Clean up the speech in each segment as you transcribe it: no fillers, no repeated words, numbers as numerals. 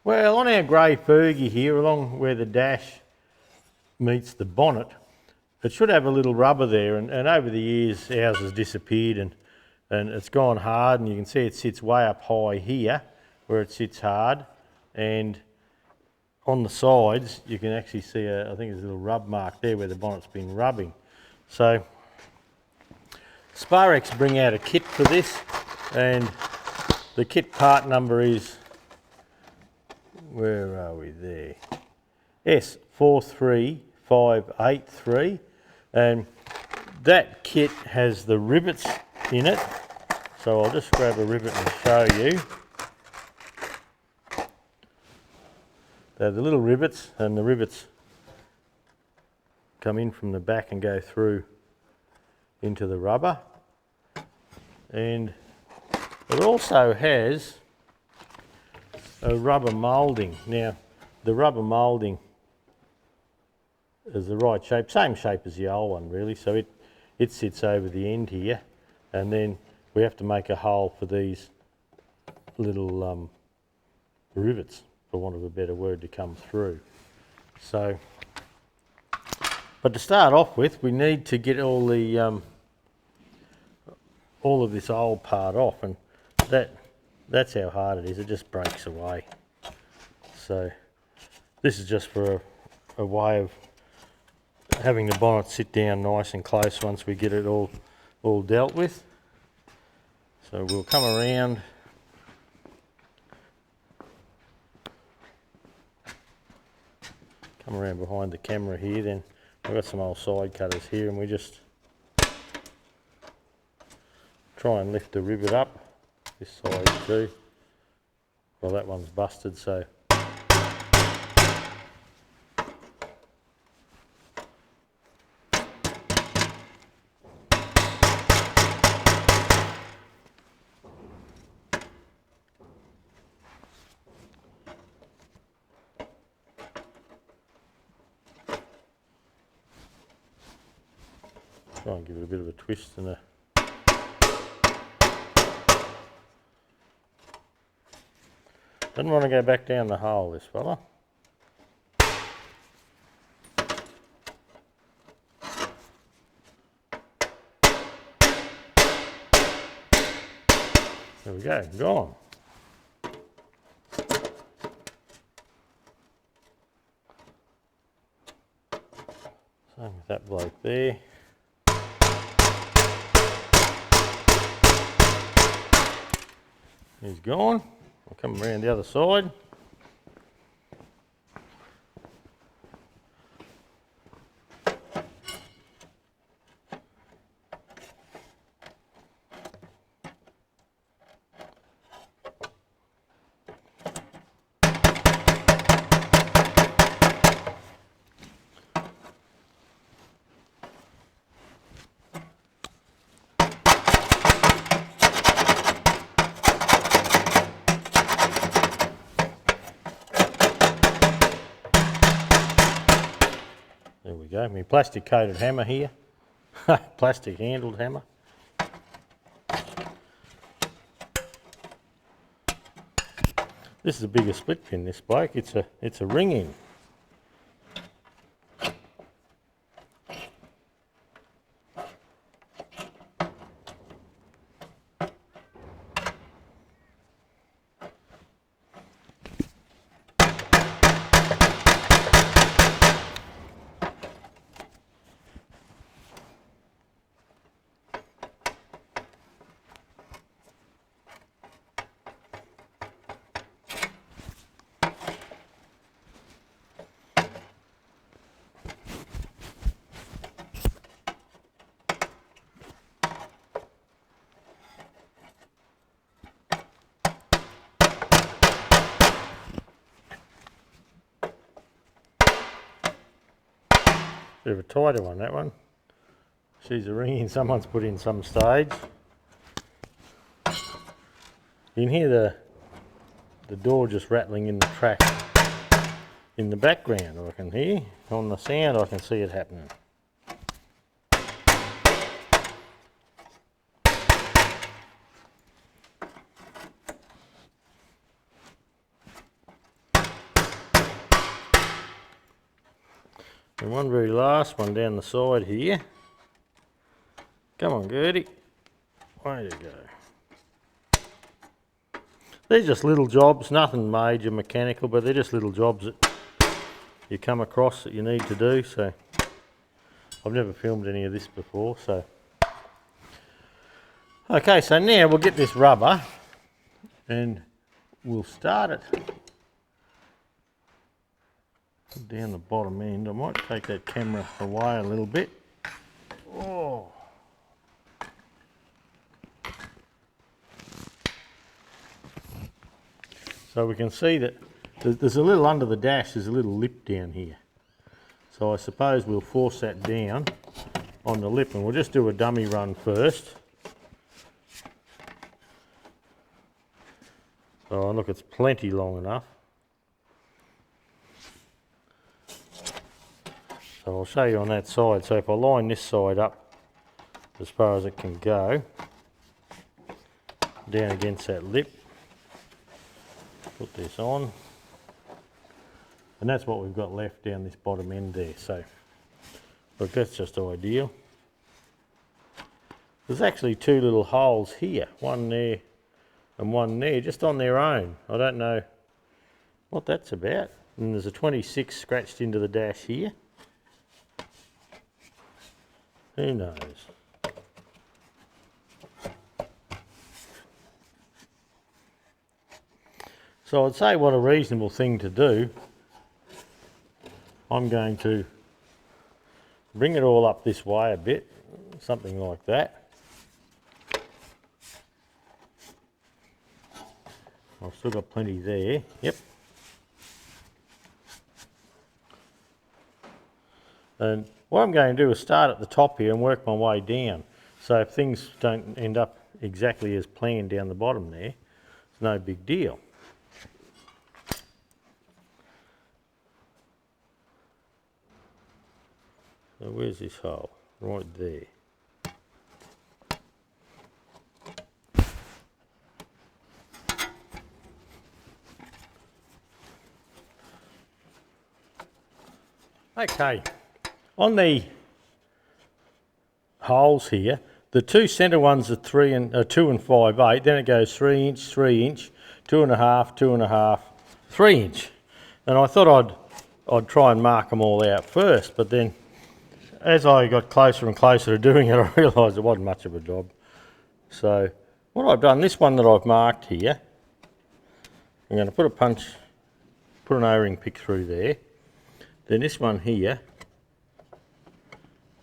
Well, on our grey Fergie here, along where the dash meets the bonnet, it should have a little rubber there, and over the years ours has disappeared and it's gone hard, and you can see it sits way up high here where it sits hard, and on the sides you can actually see I think there's a little rub mark there where the bonnet's been rubbing. So Sparex bring out a kit for this, and the kit part number is, where are we there? S.43583, and that kit has the rivets in it. So I'll just grab a rivet and show you. They're the little rivets, and the rivets come in from the back and go through into the rubber. And it also has a rubber moulding. Now, the rubber moulding is the right shape, same shape as the old one really, so it sits over the end here, and then we have to make a hole for these little rivets, for want of a better word, to come through. So, but to start off with, we need to get all the all of this old part off, and that's how hard it is. It just breaks away. So this is just for a way of having the bonnet sit down nice and close once we get it all dealt with. So we'll come around behind the camera here. Then I've got some old side cutters here, and we just try and lift the rivet up. This side too. Well, that one's busted, so try and give it a bit of a twist and a Doesn't want to go back down the hole, this fella. There we go, gone. Same with that bloke there. He's gone. I'll come around the other side. There we go, my plastic coated hammer here, plastic handled hammer. This is a bigger split pin, this bloke, it's a ring-in. Bit of a tighter one, that one. She's a ring-in someone's put in some stage. You can hear the door just rattling in the track in the background, I can hear. On the sound I can see it happening. And one very last one down the side here. Come on, Gertie. Way to go. They're just little jobs, nothing major mechanical, but they're just little jobs that you come across that you need to do. So I've never filmed any of this before, so. Okay, so now we'll get this rubber and we'll start it down the bottom end. I might take that camera away a little bit. Oh. So we can see that there's a little under the dash, there's a little lip down here. So I suppose we'll force that down on the lip, and we'll just do a dummy run first. So look, it's plenty long enough. So I'll show you on that side. So if I line this side up as far as it can go, down against that lip, put this on, and that's what we've got left down this bottom end there. So look, that's just ideal. There's actually two little holes here, one there and one there, just on their own. I don't know what that's about. And there's a 26 scratched into the dash here. Who knows? So I'd say what a reasonable thing to do. I'm going to bring it all up this way a bit, something like that. I've still got plenty there, yep. And what I'm going to do is start at the top here and work my way down. So if things don't end up exactly as planned down the bottom there, it's no big deal. So where's this hole? Right there. Okay, on the holes here, the two centre ones are 2 and 5/8. Then it goes 3 inch, 3 inch, 2.5, 2.5, 3 inch. And I thought I'd try and mark them all out first, but then as I got closer and closer to doing it, I realised it wasn't much of a job. So what I've done, this one that I've marked here, I'm going to put an O-ring pick through there. Then this one here,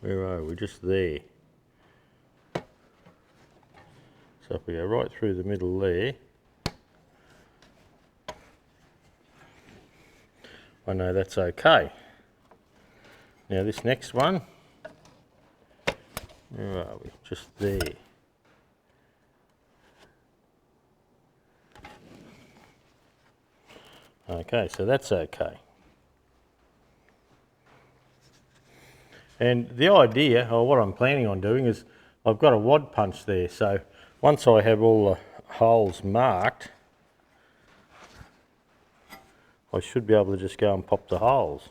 where are we? Just there. So if we go right through the middle there, I know that's okay. Now this next one, where are we? Just there. Okay, so that's okay. And the idea, or what I'm planning on doing, is I've got a wad punch there, so once I have all the holes marked, I should be able to just go and pop the holes.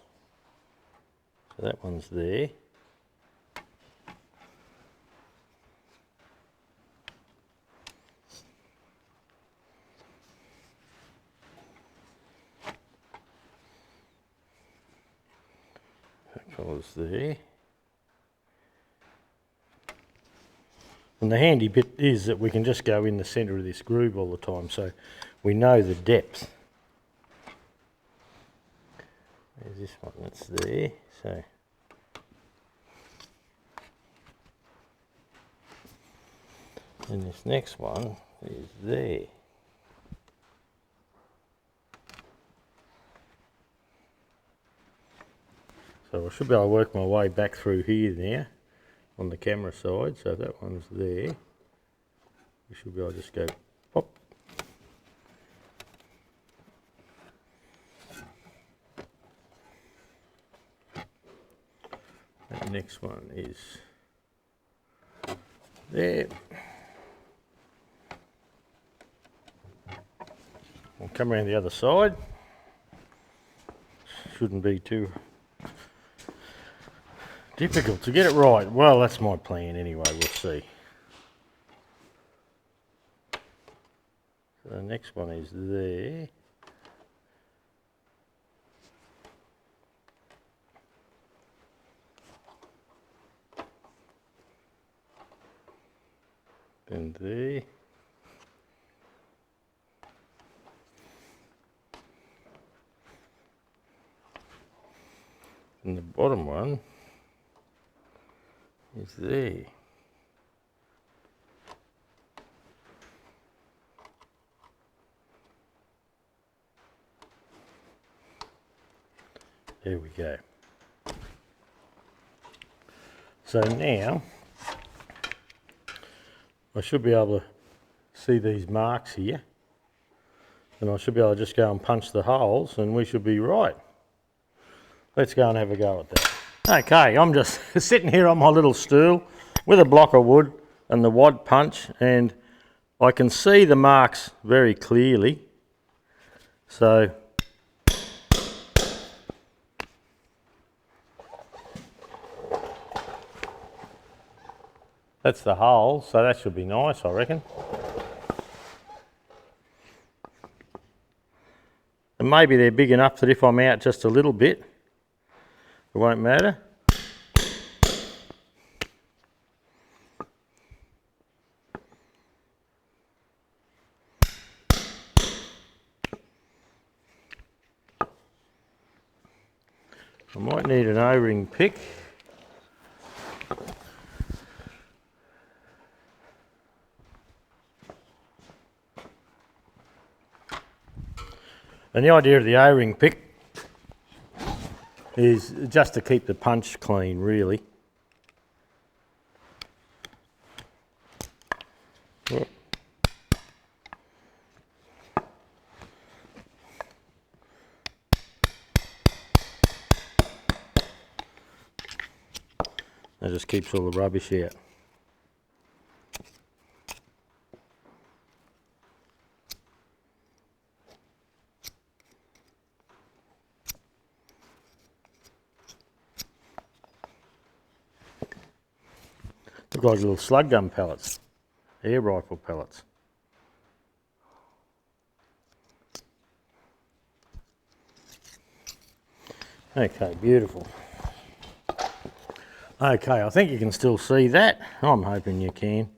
So that one's there. That fella's there. And the handy bit is that we can just go in the centre of this groove all the time, so we know the depth. There's this one that's there, so. And this next one is there. So I should be able to work my way back through here now on the camera side, so that one's there. We should be able to just go pop. That next one is there. We'll come around the other side. Shouldn't be too Difficult to get it right. Well, that's my plan anyway, we'll see. So the next one is there. And there. And the bottom one is there. There we go. So now I should be able to see these marks here, and I should be able to just go and punch the holes and we should be right. Let's go and have a go at that. Okay, I'm just sitting here on my little stool with a block of wood and the wad punch, and I can see the marks very clearly. So that's the hole, so that should be nice, I reckon. And maybe they're big enough that if I'm out just a little bit, it won't matter. I might need an O-ring pick. And the idea of the O-ring pick is just to keep the punch clean, really. That just keeps all the rubbish out. Look like little slug gun pellets, air rifle pellets. Okay, beautiful. Okay, I think you can still see that. I'm hoping you can.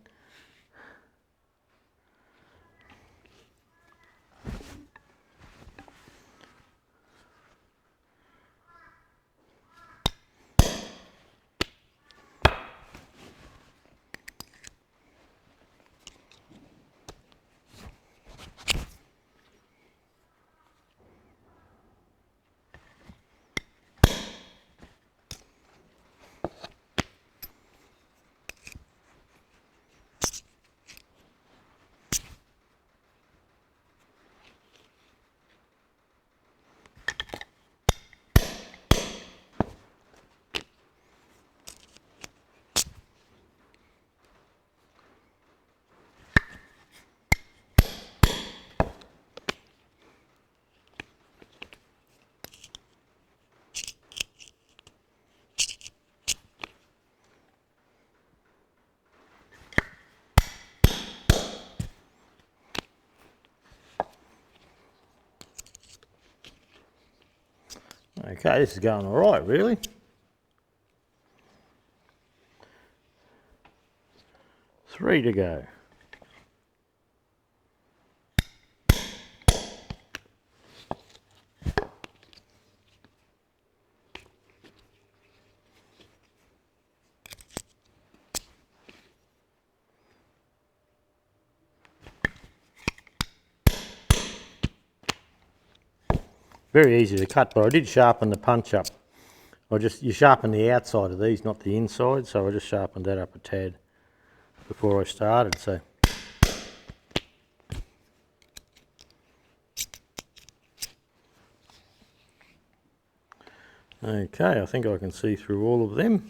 Okay, this is going all right, really. Three to go. Very easy to cut, but I did sharpen the punch up. You sharpen the outside of these, not the inside, so I just sharpened that up a tad before I started. So okay, I think I can see through all of them.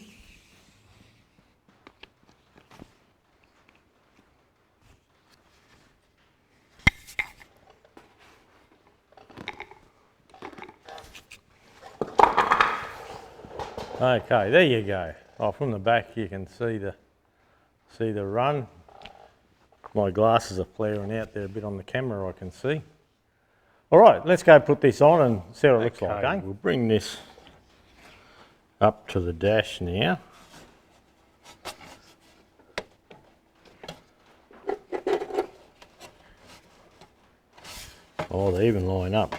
Okay, there you go. Oh, from the back you can see the run. My glasses are flaring out there a bit on the camera, I can see. All right, let's go put this on and see what it looks like, eh? We'll bring this up to the dash now. Oh, they even line up.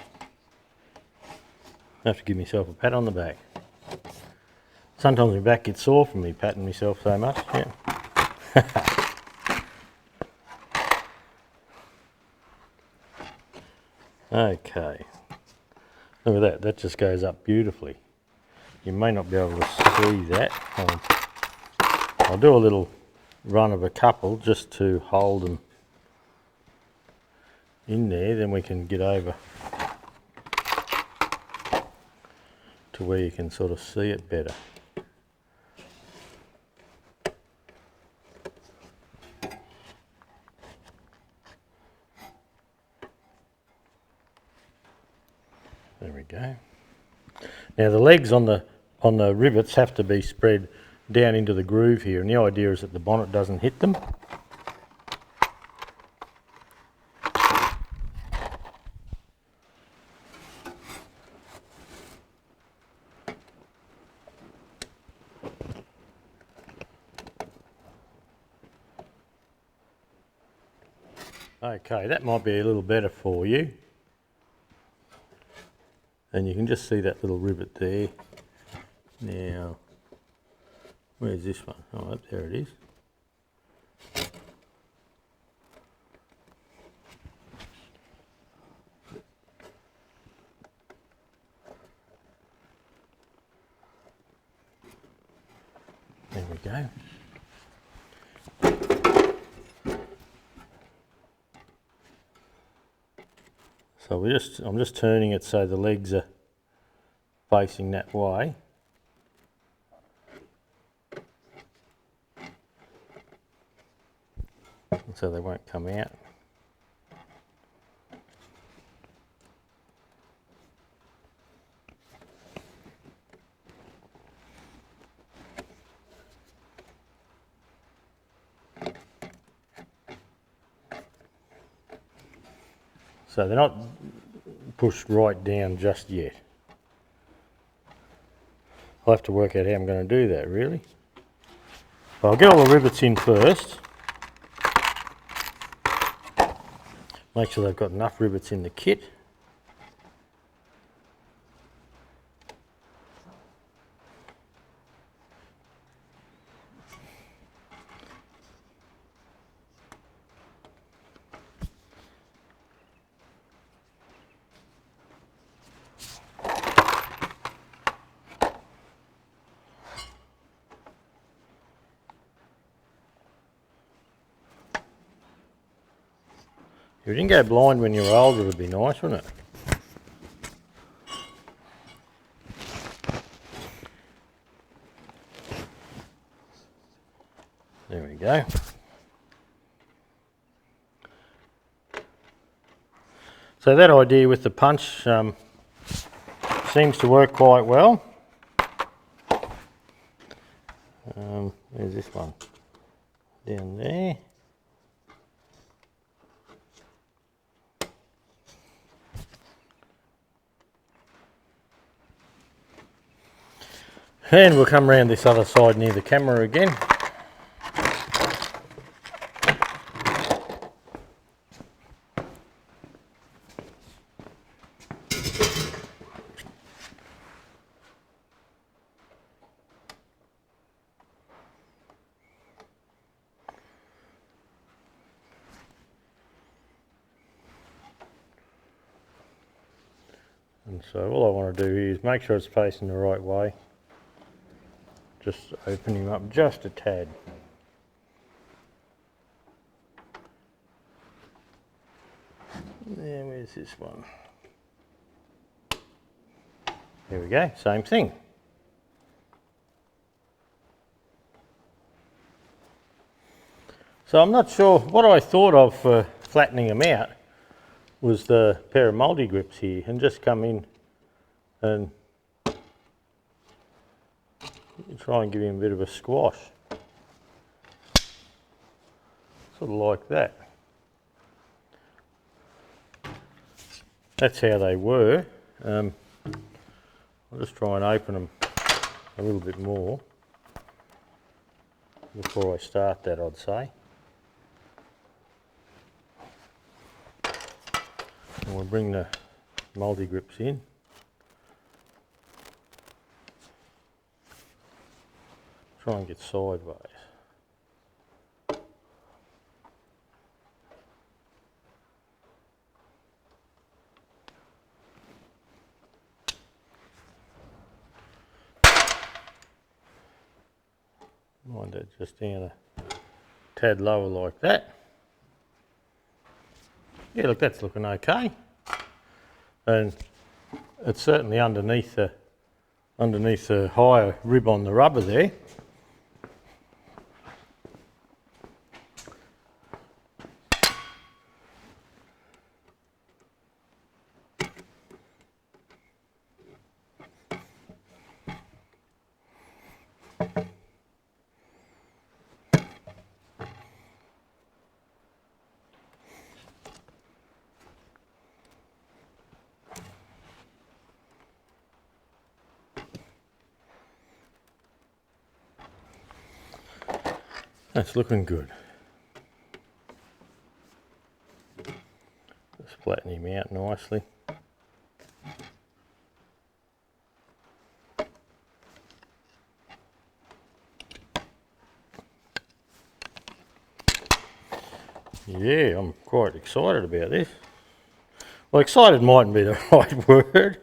I have to give myself a pat on the back. Sometimes my back gets sore from me patting myself so much, yeah. Okay, look at that, that just goes up beautifully. You may not be able to see that. I'll do a little run of a couple just to hold them in there, then we can get over to where you can sort of see it better. There we go. Now the legs on the rivets have to be spread down into the groove here, and the idea is that the bonnet doesn't hit them. Okay, that might be a little better for you. And you can just see that little rivet there. Now, where's this one? Oh, up there it is. There we go. So I'm just turning it so the legs are facing that way. So they won't come out. So they're not pushed right down just yet. I'll have to work out how I'm going to do that, really. But I'll get all the rivets in first. Make sure they've got enough rivets in the kit. If you didn't go blind when you were older, it would be nice, wouldn't it? There we go. So that idea with the punch seems to work quite well. Where's this one? Down there. And we'll come around this other side near the camera again. And so all I want to do here is make sure it's facing the right way. Just open him up just a tad. There, where's this one? There we go, same thing. So I'm not sure, what I thought of for flattening them out was the pair of multigrips here, and just come in and try and give him a bit of a squash. Sort of like that. That's how they were. I'll just try and open them a little bit more before I start that, I'd say. And we'll bring the multi-grips in. Try and get sideways. Wind that just down a tad lower like that. Yeah, look, that's looking okay. And it's certainly underneath the higher rib on the rubber there. That's looking good. Just flatten him out nicely. Yeah, I'm quite excited about this. Well, excited mightn't be the right word.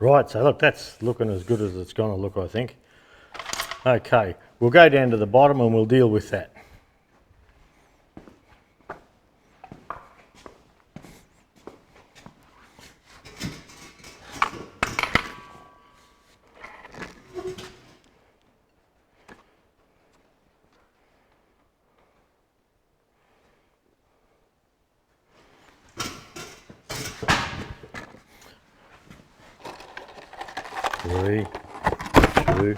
Right, so look, that's looking as good as it's going to look, I think. Okay, we'll go down to the bottom and we'll deal with that. Three, two.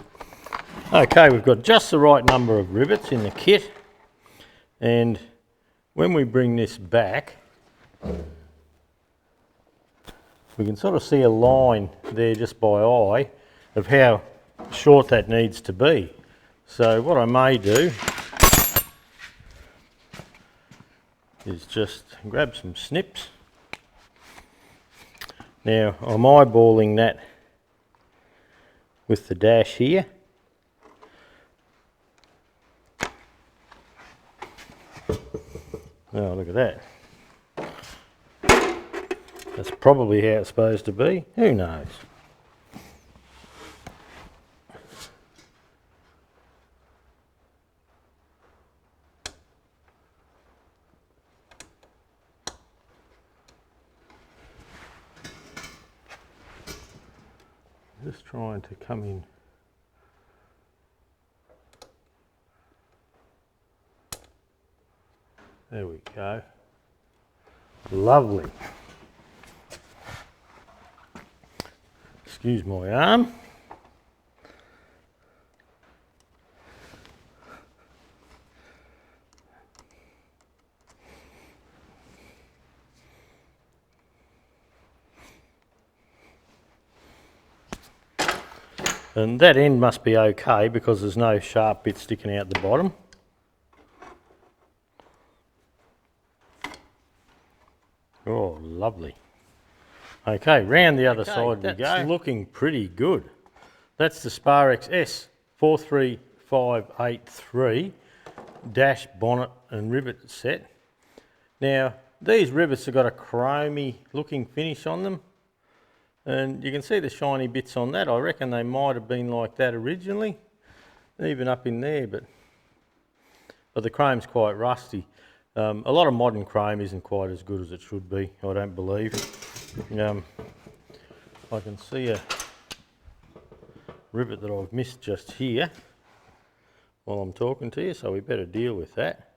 Okay, we've got just the right number of rivets in the kit, and when we bring this back, we can sort of see a line there just by eye of how short that needs to be. So what I may do is just grab some snips. Now I'm eyeballing that with the dash here. Oh, look at that. That's probably how it's supposed to be. Who knows? Just trying to come in. There we go. Lovely. Excuse my arm. And that end must be okay because there's no sharp bit sticking out the bottom. Oh, lovely. Okay, round the other side we go. That's looking pretty good. That's the Sparex S.43583 dash, bonnet and rivet set. Now, these rivets have got a chromy looking finish on them. And you can see the shiny bits on that. I reckon they might have been like that originally, even up in there, but the chrome's quite rusty. A lot of modern chrome isn't quite as good as it should be, I don't believe. I can see a rivet that I've missed just here while I'm talking to you, so we better deal with that.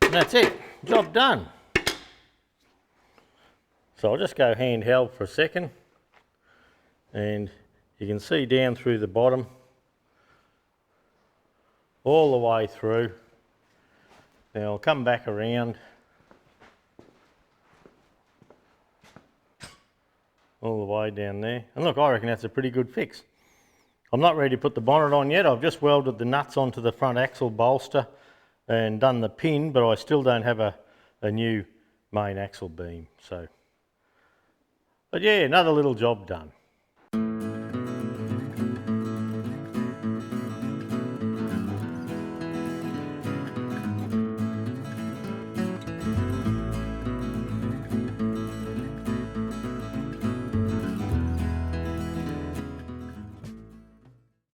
And that's it, job done. So I'll just go handheld for a second, and you can see down through the bottom, all the way through. Now I'll come back around, all the way down there. And look, I reckon that's a pretty good fix. I'm not ready to put the bonnet on yet. I've just welded the nuts onto the front axle bolster and done the pin, but I still don't have a new main axle beam. But yeah, another little job done.